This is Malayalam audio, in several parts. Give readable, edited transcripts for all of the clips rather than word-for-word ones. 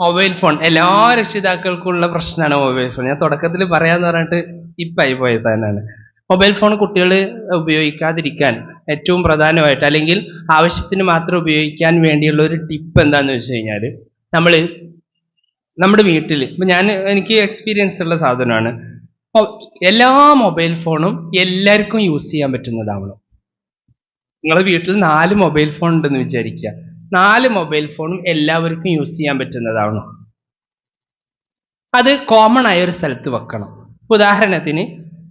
മൊബൈൽ ഫോൺ എല്ലാ രക്ഷിതാക്കൾക്കുള്ള പ്രശ്നമാണ് മൊബൈൽ ഫോൺ. ഞാൻ തുടക്കത്തിൽ പറയാന്ന് പറഞ്ഞിട്ട് ടിപ്പായി പോയത് തന്നെയാണ്. മൊബൈൽ ഫോൺ കുട്ടികൾ ഉപയോഗിക്കാതിരിക്കാൻ ഏറ്റവും പ്രധാനമായിട്ട്, അല്ലെങ്കിൽ ആവശ്യത്തിന് മാത്രം ഉപയോഗിക്കാൻ വേണ്ടിയുള്ള ഒരു ടിപ്പ് എന്താന്ന് വെച്ച് കഴിഞ്ഞാൽ, നമ്മൾ നമ്മുടെ വീട്ടിൽ ഇപ്പം എനിക്ക് എക്സ്പീരിയൻസ് ഉള്ള സാധനമാണ്. എല്ലാ മൊബൈൽ ഫോണും എല്ലാവർക്കും യൂസ് ചെയ്യാൻ പറ്റുന്നതാവണം. നിങ്ങളുടെ വീട്ടിൽ 4 മൊബൈൽ ഫോൺ ഉണ്ടെന്ന് വിചാരിക്കുക. 4 മൊബൈൽ ഫോണും എല്ലാവർക്കും യൂസ് ചെയ്യാൻ പറ്റുന്നതാവണം. അത് കോമൺ ആയ ഒരു സ്ഥലത്ത് വെക്കണം. ഉദാഹരണത്തിന്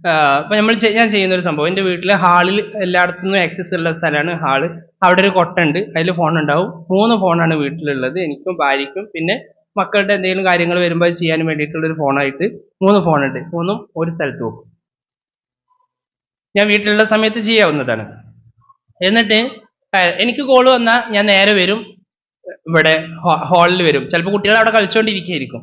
ഇപ്പം ഞാൻ ചെയ്യുന്ന ഒരു സംഭവം, എൻ്റെ വീട്ടിലെ ഹാളിൽ എല്ലായിടത്തുനിന്നും ആക്സസ് ഉള്ള സ്ഥലമാണ് ഹാള്. അവിടെ ഒരു കൊട്ടുണ്ട്, അതിൽ ഫോൺ ഉണ്ടാവും. 3 ഫോണാണ് വീട്ടിലുള്ളത്, എനിക്കും ഭാര്യയ്ക്കും. പിന്നെ മക്കളുടെ എന്തെങ്കിലും കാര്യങ്ങൾ വരുമ്പോൾ ചെയ്യാൻ വേണ്ടിയിട്ടുള്ള ഒരു ഫോണായിട്ട് 3 ഫോണുണ്ട്. 3ഉം ഒരു സ്ഥലത്ത് വെക്കും. ഞാൻ വീട്ടിലുള്ള സമയത്ത് ചെയ്യാവുന്നതാണ്. എന്നിട്ട് എനിക്ക് കോൾ വന്നാൽ ഞാൻ നേരെ വരും, ഇവിടെ ഹാളിൽ വരും. ചിലപ്പോൾ കുട്ടികൾ അവിടെ കളിച്ചുകൊണ്ടിരിക്കുകയായിരിക്കും.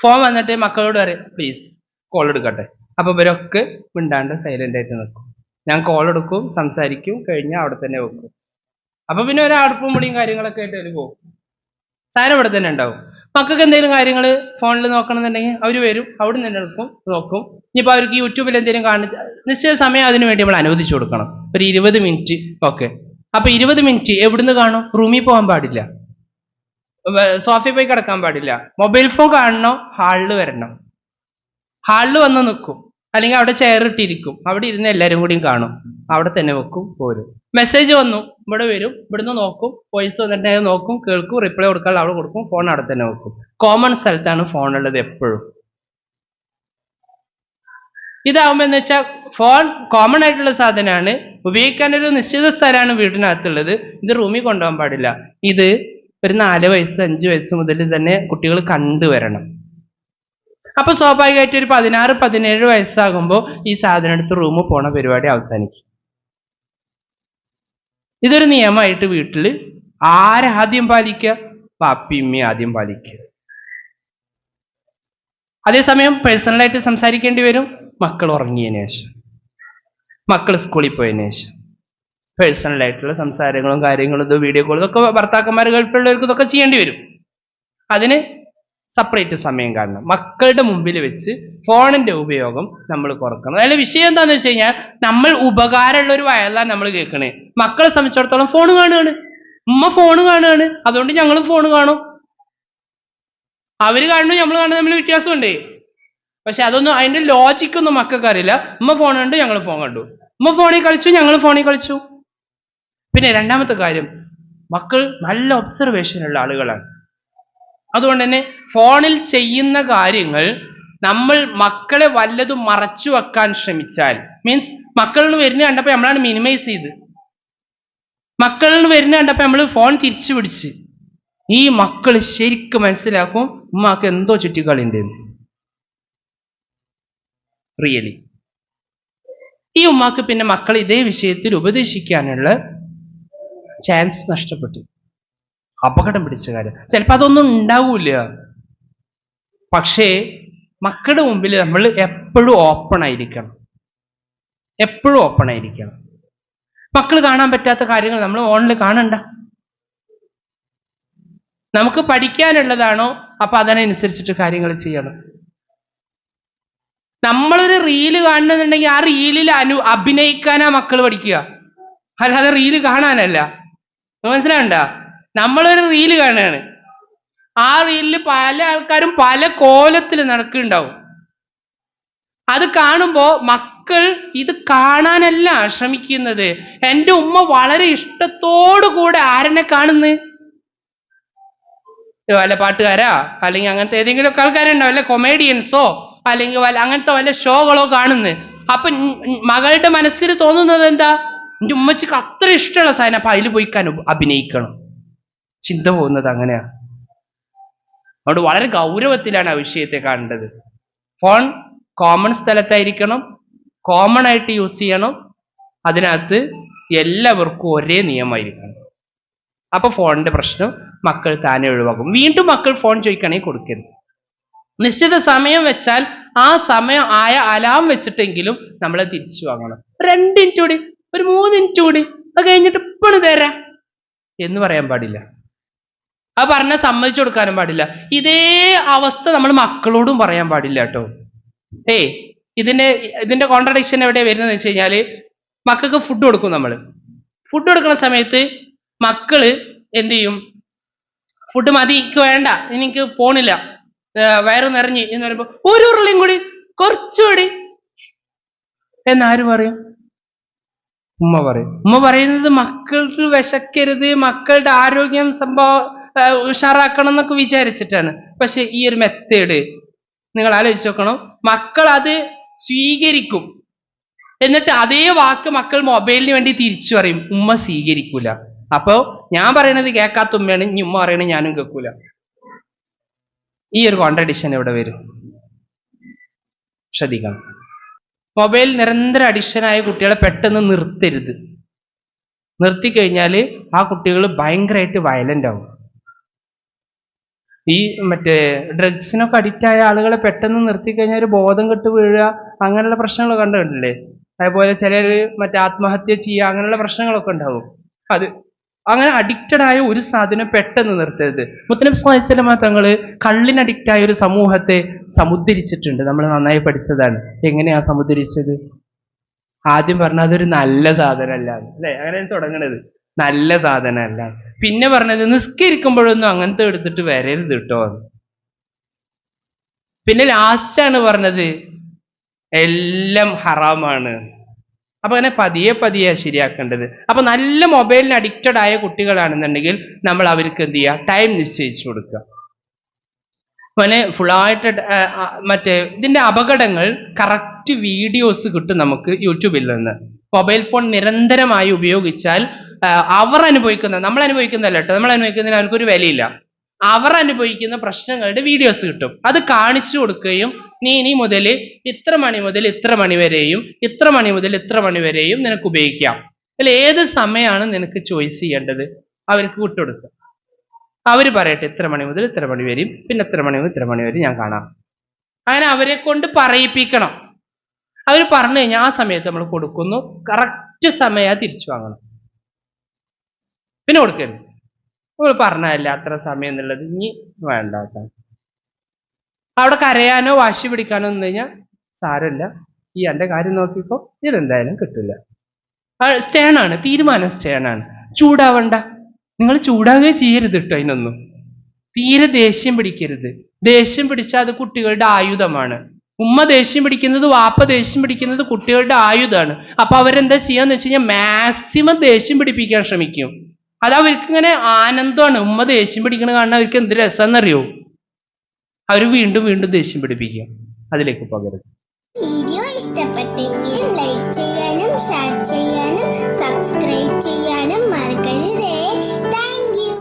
ഫോൺ വന്നിട്ട് മക്കളോട് പറയും, പ്ലീസ് കോൾ എടുക്കട്ടെ. അപ്പോൾ ഇവരൊക്കെ മിണ്ടാണ്ട് സൈലന്റ് ആയിട്ട് നിൽക്കും. ഞാൻ കോൾ എടുക്കും, സംസാരിക്കും, കഴിഞ്ഞാൽ അവിടെ തന്നെ വെക്കും. അപ്പൊ പിന്നെ ഒരു അടുപ്പും മുളിയും കാര്യങ്ങളൊക്കെ ആയിട്ട് അവർ പോകും. സാധനം ഇവിടെ തന്നെ ഉണ്ടാവും. മക്കൾക്ക് എന്തെങ്കിലും കാര്യങ്ങൾ ഫോണിൽ നോക്കണമെന്നുണ്ടെങ്കിൽ അവർ വരും, അവിടെ നിന്ന് എടുക്കും, നോക്കും. ഇനിയിപ്പോൾ അവർക്ക് യൂട്യൂബിൽ എന്തെങ്കിലും നിശ്ചിത സമയം അതിനു വേണ്ടി നമ്മൾ അനുവദിച്ചു കൊടുക്കണം. ഒരു 20 മിനിറ്റ് ഒക്കെ. അപ്പൊ 20 മിനിറ്റ് എവിടുന്ന് കാണും? റൂമിൽ പോകാൻ പാടില്ല, സോഫയിൽ പോയി കിടക്കാൻ പാടില്ല. മൊബൈൽ ഫോൺ കാണണോ ഹാളിൽ വരണം. ഹാളിൽ വന്ന് നിൽക്കും, അല്ലെങ്കിൽ അവിടെ ചെയർ ഇട്ടിരിക്കും. അവിടെ ഇരുന്ന് എല്ലാവരും കൂടിയും കാണും. അവിടെ തന്നെ വെക്കും, പോരും. മെസ്സേജ് വന്നു, ഇവിടെ വരും, ഇവിടുന്ന് നോക്കും. വോയിസ് വന്നിട്ടുണ്ടെങ്കിൽ നോക്കും, കേൾക്കും, റിപ്ലൈ കൊടുക്കാൻ അവിടെ കൊടുക്കും. ഫോൺ അവിടെ തന്നെ വെക്കും. കോമൺ സ്ഥലത്താണ് ഫോൺ ഉള്ളത് എപ്പോഴും. ഇതാവുമ്പോ എന്ന് വെച്ചാൽ ഫോൺ കോമൺ ആയിട്ടുള്ള സാധനമാണ്, ഉപയോഗിക്കാൻ ഒരു നിശ്ചിത സ്ഥലമാണ് വീടിനകത്തുള്ളത്. ഇത് റൂമിൽ കൊണ്ടുപോകാൻ പാടില്ല. ഇത് ഒരു 4 വയസ്സ് 5 വയസ്സ് മുതൽ തന്നെ കുട്ടികൾ കണ്ടുവരണം. അപ്പൊ സ്വാഭാവികമായിട്ട് ഒരു 16-17 വയസ്സാകുമ്പോൾ ഈ സാധനം എടുത്ത് റൂമിൽ പോണ പരിപാടി അവസാനിക്കും. ഇതൊരു നിയമമായിട്ട് വീട്ടിൽ ആരാദ്യം പാലിക്കുക? പാപ്പിയമ്മ ആദ്യം പാലിക്കുക. അതേസമയം പേഴ്സണലായിട്ട് സംസാരിക്കേണ്ടി വരും മക്കൾ ഉറങ്ങിയതിനു ശേഷം, മക്കൾ സ്കൂളിൽ പോയതിനു ശേഷം. പേഴ്സണലായിട്ടുള്ള സംസാരങ്ങളും കാര്യങ്ങളും, ഇത് വീഡിയോ കോൾ, ഇതൊക്കെ ഭർത്താക്കന്മാർ ഗൾഫിലുള്ളവർക്ക് ഇതൊക്കെ ചെയ്യേണ്ടി വരും. അതിന് സെപ്പറേറ്റ് സമയം കാണണം. മക്കളുടെ മുമ്പിൽ വെച്ച് ഫോണിന്റെ ഉപയോഗം നമ്മൾ കുറക്കണം. അതായത് വിഷയം എന്താന്ന് വെച്ച് കഴിഞ്ഞാൽ, നമ്മൾ ഉപകാരമുള്ള ഒരു വയലാണ് നമ്മൾ കേൾക്കണേ. മക്കളെ സംബന്ധിച്ചിടത്തോളം ഫോൺ കാണുകയാണ്, ഉമ്മ ഫോൺ കാണുകയാണ്, അതുകൊണ്ട് ഞങ്ങളും ഫോൺ കാണും. അവര് കാണുന്നു, നമ്മൾ കാണുന്നത് തമ്മിൽ വ്യത്യാസമുണ്ടേ. പക്ഷെ അതൊന്നും, അതിന്റെ ലോജിക്കൊന്നും മക്കൾക്ക് അറിയില്ല. ഉമ്മ ഫോൺ കണ്ടു, ഞങ്ങൾ ഫോൺ കണ്ടു. ഉമ്മ ഫോണിൽ കളിച്ചു, ഞങ്ങൾ ഫോണിൽ കളിച്ചു. പിന്നെ രണ്ടാമത്തെ കാര്യം, മക്കൾ നല്ല ഒബ്സർവേഷൻ ഉള്ള ആളുകളാണ്. അതുകൊണ്ട് തന്നെ ഫോണിൽ ചെയ്യുന്ന കാര്യങ്ങൾ നമ്മൾ മക്കളെ വല്ലതും മറച്ചു വെക്കാൻ ശ്രമിച്ചാൽ, മീൻസ് മക്കളിൽ നിന്ന് വരുന്ന കണ്ടപ്പോൾ നമ്മളാണ് മിനിമൈസ് ചെയ്ത്, മക്കളിൽ നിന്ന് വരുന്ന കണ്ടപ്പോൾ നമ്മൾ ഫോൺ തിരിച്ചു പിടിച്ച്, ഈ മക്കൾ ശരിക്കും മനസ്സിലാക്കും ഉമ്മാക്ക് എന്തോ ചുറ്റിക്കളിൻ്റെ റിയലി. ഈ ഉമ്മാക്ക് പിന്നെ മക്കൾ ഇതേ വിഷയത്തിൽ ഉപദേശിക്കാനുള്ള ചാൻസ് നഷ്ടപ്പെട്ടു. അപകടം പിടിച്ച കാര്യം. ചിലപ്പോൾ അതൊന്നും ഉണ്ടാവൂല. പക്ഷേ മക്കളുടെ മുമ്പിൽ നമ്മൾ എപ്പോഴും ഓപ്പൺ ആയിരിക്കണം, എപ്പോഴും ഓപ്പൺ ആയിരിക്കണം. മക്കൾ കാണാൻ പറ്റാത്ത കാര്യങ്ങൾ നമ്മൾ ഓണിൽ കാണണ്ട. നമുക്ക് പഠിക്കാനുള്ളതാണോ, അപ്പൊ അതിനനുസരിച്ചിട്ട് കാര്യങ്ങൾ ചെയ്യണം. നമ്മളൊരു റീല് കാണുന്നുണ്ടെങ്കിൽ ആ റീലിൽ അഭിനയിക്കാനാ മക്കൾ പഠിക്കുക, അല്ലാതെ റീല് കാണാനല്ല. മനസ്സിലാവണ്ട? നമ്മളൊരു റീല് കാണുകയാണ്, ആ റീലിൽ പല ആൾക്കാരും പല കോലത്തിൽ നടക്കുന്നുണ്ടാവും. അത് കാണുമ്പോ മക്കൾ ഇത് കാണാനല്ല ശ്രമിക്കുന്നത്. എൻ്റെ ഉമ്മ വളരെ ഇഷ്ടത്തോടു കൂടെ ആരെന്നെ കാണുന്നു? വല്ല പാട്ടുകാരാ, അല്ലെങ്കിൽ അങ്ങനത്തെ ഏതെങ്കിലും ഒക്കെ ആൾക്കാരുണ്ടാവും, അല്ലെ കൊമേഡിയൻസോ, അല്ലെങ്കിൽ അങ്ങനത്തെ വല്ല ഷോകളോ കാണുന്നു. അപ്പൊ മകളുടെ മനസ്സിൽ തോന്നുന്നത് എന്താ? എൻ്റെ ഉമ്മച്ചിക്ക് അത്ര ഇഷ്ടമുള്ള സാധനം, അപ്പൊ അതിൽ പോയി അഭിനയിക്കണം. ചിന്ത പോകുന്നത് അങ്ങനെയാ. അതുകൊണ്ട് വളരെ ഗൗരവത്തിലാണ് ആ വിഷയത്തെ കാണേണ്ടത്. ഫോൺ കോമൺ സ്ഥലത്തായിരിക്കണം, കോമൺ ആയിട്ട് യൂസ് ചെയ്യണം. അതിനകത്ത് എല്ലാവർക്കും ഒരേ നിയമമായിരിക്കണം. അപ്പൊ ഫോണിന്റെ പ്രശ്നം മക്കൾ താനെ ഒഴിവാക്കും. വീണ്ടും മക്കൾ ഫോൺ ചോദിക്കണമെങ്കിൽ കൊടുക്കരുത്. നിശ്ചിത സമയം വെച്ചാൽ ആ സമയം ആയ അലാം വെച്ചിട്ടെങ്കിലും നമ്മളെ തിരിച്ചു വാങ്ങണം. 2 മിനിറ്റ് കൂടി, ഒരു 3 മിനിറ്റ് കൂടി, അത് കഴിഞ്ഞിട്ട് ഇപ്പോഴും തരാം എന്ന് പറയാൻ പാടില്ല. അത് പറഞ്ഞാൽ സമ്മതിച്ചു കൊടുക്കാനും പാടില്ല. ഇതേ അവസ്ഥ നമ്മൾ മക്കളോടും പറയാൻ പാടില്ല കേട്ടോ. ഇതിന്റെ കോൺട്രഡിക്ഷൻ എവിടെയാ വരുന്നത് വെച്ച് കഴിഞ്ഞാല്, മക്കൾക്ക് ഫുഡ് കൊടുക്കും. നമ്മൾ ഫുഡ് കൊടുക്കുന്ന സമയത്ത് മക്കള് എന്ത് ചെയ്യും? ഫുഡ് മതി, എനിക്ക് വേണ്ട, എനിക്ക് പോണില്ല, വയറ് നിറഞ്ഞ് എന്ന് പറയുമ്പോ ഒരു ഉരുളയും കൂടി, കുറച്ചുകൂടി എന്നാര് പറയും? ഉമ്മ പറയും. ഉമ്മ പറയുന്നത് മക്കൾക്ക് വിശക്കരുത്, മക്കളുടെ ആരോഗ്യം ഉഷാറാക്കണം എന്നൊക്കെ വിചാരിച്ചിട്ടാണ്. പക്ഷെ ഈ ഒരു മെത്തേഡ് നിങ്ങൾ ആലോചിച്ച് നോക്കണം. മക്കൾ അത് സ്വീകരിക്കും, എന്നിട്ട് അതേ വാക്ക് മക്കൾ മൊബൈലിന് വേണ്ടി തിരിച്ചു പറയും. ഉമ്മ സ്വീകരിക്കൂല. അപ്പോ ഞാൻ പറയുന്നത് കേൾക്കാത്ത ഉമ്മയാണ്, ഇനി ഉമ്മ പറയണത് ഞാനും കേൾക്കൂല. ഈ ഒരു കോൺട്രഡിക്ഷൻ എവിടെ വരും? ശ്രദ്ധിക്കണം. മൊബൈൽ നിരന്തര അഡിക്ഷനായ കുട്ടികളെ പെട്ടെന്ന് നിർത്തരുത്. നിർത്തിക്കഴിഞ്ഞാൽ ആ കുട്ടികൾ ഭയങ്കരമായിട്ട് വയലന്റ് ആവും. ഈ ഡ്രഗ്സിനൊക്കെ അഡിക്റ്റ് ആയ ആളുകളെ പെട്ടെന്ന് നിർത്തിക്കഴിഞ്ഞാൽ ഒരു ബോധം കെട്ട് വീഴുക, അങ്ങനെയുള്ള പ്രശ്നങ്ങൾ കണ്ടിട്ടില്ലേ? അതേപോലെ ചിലർ ആത്മഹത്യ ചെയ്യുക, അങ്ങനെയുള്ള പ്രശ്നങ്ങളൊക്കെ ഉണ്ടാവും. അത് അങ്ങനെ അഡിക്റ്റഡ് ആയ ഒരു സാധനം പെട്ടെന്ന് നിർത്തരുത്. മുത്തനബി സ്വല്ലല്ലാഹു അലൈഹി വസല്ലം തങ്ങള് കള്ളിന് അഡിക്റ്റ് ആയ ഒരു സമൂഹത്തെ സമുദ്ധരിച്ചിട്ടുണ്ട്. നമ്മൾ നന്നായി പഠിച്ചതാണ്. എങ്ങനെയാ സമുദ്ധരിച്ചത്? ആദ്യം പറഞ്ഞത് അതൊരു നല്ല സാധനമല്ല, അല്ലെ? അങ്ങനെ തുടങ്ങണത് നല്ല സാധനമല്ല. പിന്നെ പറഞ്ഞത് നിസ്കരിക്കുമ്പോഴൊന്നും അങ്ങനത്തെ എടുത്തിട്ട് വരരുത് കേട്ടോ. പിന്നെ ലാസ്റ്റാണ് പറഞ്ഞത് എല്ലാം ഹറാമാണ്. അപ്പൊ അങ്ങനെ പതിയെ പതിയെ ശരിയാക്കേണ്ടത്. അപ്പൊ നല്ല മൊബൈലിന് അഡിക്റ്റഡ് ആയ കുട്ടികളാണെന്നുണ്ടെങ്കിൽ നമ്മൾ അവർക്ക് എന്ത് ചെയ്യുക? ടൈം നിശ്ചയിച്ചു കൊടുക്കുക. അങ്ങനെ ഫുള്ളായിട്ട് ഇതിന്റെ അപകടങ്ങൾ കറക്റ്റ് വീഡിയോസ് കിട്ടും നമുക്ക് യൂട്യൂബിൽ നിന്ന്. മൊബൈൽ ഫോൺ നിരന്തരമായി ഉപയോഗിച്ചാൽ അവർ അനുഭവിക്കുന്ന, നമ്മൾ അനുഭവിക്കുന്നതല്ല കേട്ടോ, നമ്മൾ അനുഭവിക്കുന്നതിന് അവർക്കൊരു വിലയില്ല. അവർ അനുഭവിക്കുന്ന പ്രശ്നങ്ങളുടെ വീഡിയോസ് കിട്ടും. അത് കാണിച്ചു കൊടുക്കുകയും ഇനി മുതൽ ഇത്ര മണി മുതൽ ഇത്ര മണി വരെയും ഇത്ര മണി മുതൽ ഇത്ര മണി വരെയും നിനക്ക് ഉപയോഗിക്കാം, അല്ല ഏത് സമയമാണ് നിനക്ക് ചോയ്സ് ചെയ്യേണ്ടത് അവർക്ക് വിട്ടുകൊടുക്കുക. അവർ പറയട്ടെ ഇത്ര മണി മുതൽ ഇത്ര മണി വരെയും പിന്നെ ഇത്ര മണി മുതൽ ഇത്ര മണി വരെ ഞാൻ കാണാം. അങ്ങനെ അവരെ കൊണ്ട് പറയിപ്പിക്കണം. അവർ പറഞ്ഞു കഴിഞ്ഞാൽ ആ സമയത്ത് നമ്മൾ കൊടുക്കുന്നു, കറക്റ്റ് സമയം തിരിച്ചു വാങ്ങണം, പിന്നെ കൊടുക്കരുത്. നമ്മൾ പറഞ്ഞതല്ല അത്ര സമയം എന്നുള്ളത്, ഇനി വേണ്ട. അവിടെ കരയാനോ വാശി പിടിക്കാനോ നിന്ന് കഴിഞ്ഞാൽ സാരമില്ല, ഈ എൻ്റെ കാര്യം നോക്കിക്കോ, ഇതെന്തായാലും കിട്ടില്ല. സ്റ്റേണാണ്, തീരുമാനം സ്റ്റേണാണ്. ചൂടാവണ്ട, നിങ്ങൾ ചൂടാവുകയും ചെയ്യരുത് കേട്ടോ. അതിനൊന്നും തീരെ ദേഷ്യം പിടിക്കരുത്. ദേഷ്യം പിടിച്ചാൽ അത് കുട്ടികളുടെ ആയുധമാണ്. ഉമ്മ ദേഷ്യം പിടിക്കുന്നത്, വാപ്പ ദേഷ്യം പിടിക്കുന്നത് കുട്ടികളുടെ ആയുധമാണ്. അപ്പൊ അവരെന്താ ചെയ്യാന്ന് വെച്ച് കഴിഞ്ഞാൽ മാക്സിമം ദേഷ്യം പിടിപ്പിക്കാൻ ശ്രമിക്കും. അത് അവർക്ക് ഇങ്ങനെ ആനന്ദമാണ്. ഉമ്മ ദേഷ്യം പിടിക്കണ കാണാൻ അവർക്ക് എന്ത് രസമെന്നറിയോ? അവർ വീണ്ടും വീണ്ടും ദേഷ്യം പിടിപ്പിക്കുക. അതിലേക്ക് പകരുത്. വീഡിയോ ഇഷ്ടപ്പെട്ടെങ്കിൽ ലൈക്ക് ചെയ്യാനും ഷെയർ ചെയ്യാനും സബ്സ്ക്രൈബ്